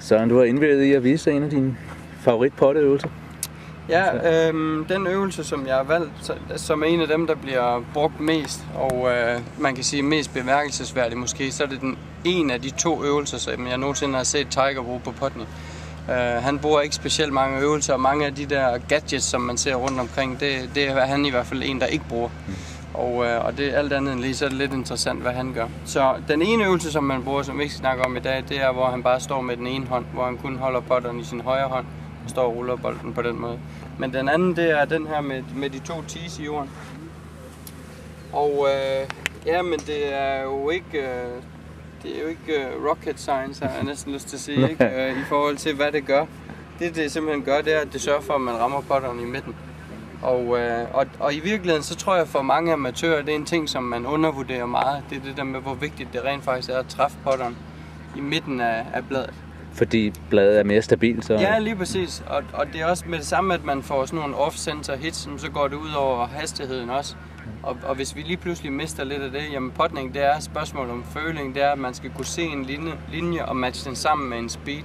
Søren, du har indvilget i at vise en af dine favoritpotteøvelser. Ja, den øvelse, som jeg har valgt, som er en af dem, der bliver brugt mest, og man kan sige mest bemærkelsesværdig måske, så er det en af de 2 øvelser, som jeg nogensinde har set Tiger bruge på Putney. Han bruger ikke specielt mange øvelser, og mange af de der gadgets, som man ser rundt omkring, det er han i hvert fald en, der ikke bruger. Og det er alt andet end lige, så er det lidt interessant, hvad han gør. Så den ene øvelse, som man bruger, som vi ikke skal snakke om i dag, det er, hvor han bare står med den ene hånd, hvor han kun holder putteren i sin højre hånd, og står og ruller bolden på den måde. Men den anden, det er den her med de 2 tees i jorden. Og ja, men det er jo ikke rocket science, har jeg næsten lyst til at sige, ikke? I forhold til, hvad det gør. Det simpelthen gør, det er, at det sørger for, at man rammer putteren i midten. Og i virkeligheden, så tror jeg for mange amatører, det er en ting, som man undervurderer meget. Det er det der med, hvor vigtigt det rent faktisk er at træffe putteren i midten af bladet. Fordi bladet er mere stabilt, så... Ja, lige præcis. Og det er også med det samme, at man får sådan nogle off-center hits, så går det ud over hastigheden også. Og hvis vi lige pludselig mister lidt af det, jamen putning, det er et spørgsmål om føling. Det er, at man skal kunne se en linje og matche den sammen med en speed.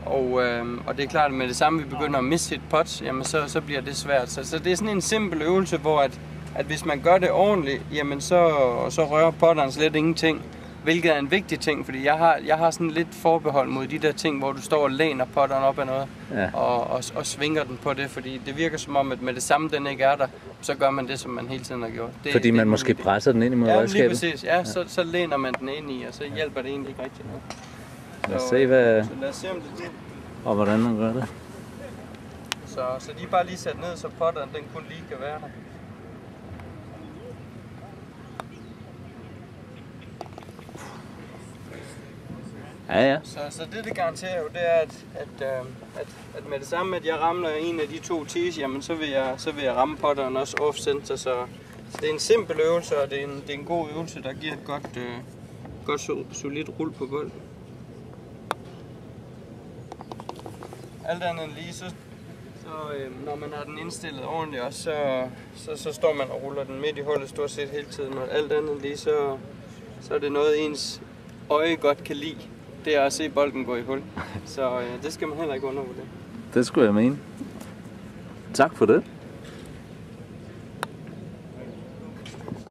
Og det er klart, at med det samme, vi begynder at miste et putt, jamen så bliver det svært. Så det er sådan en simpel øvelse, hvor at hvis man gør det ordentligt, jamen så rører putteren slet ingenting. Hvilket er en vigtig ting, fordi jeg har sådan lidt forbehold mod de der ting, hvor du står og læner putteren op af noget, ja, og svinger den på det, fordi det virker som om, at med det samme, den ikke er der, så gør man det, som man hele tiden har gjort. Fordi man måske presser den ind imod redskabet? Ja, lige præcis. Ja, så læner man den ind i, og så hjælper det egentlig ikke rigtig noget. Lad os se, om det og hvordan man gør det. Så de er bare lige sat ned, så putteren den kun lige kan være der. Ja. Så det garanterer jo, det er, at med det samme, at jeg rammer en af de 2 tees, jamen så vil jeg ramme putteren også off-center. Så det er en simpel øvelse, og det er en god øvelse, der giver et godt solidt rul på bolden. Alt andet end lige, så når man har den indstillet ordentligt også, så står man og ruller den midt i hullet stort set hele tiden. Og alt andet end lige, så er det noget, ens øje godt kan lide. Det er at se bolden gå i hul. Så det skal man heller ikke undervurdere. Det skulle jeg mene. Tak for det.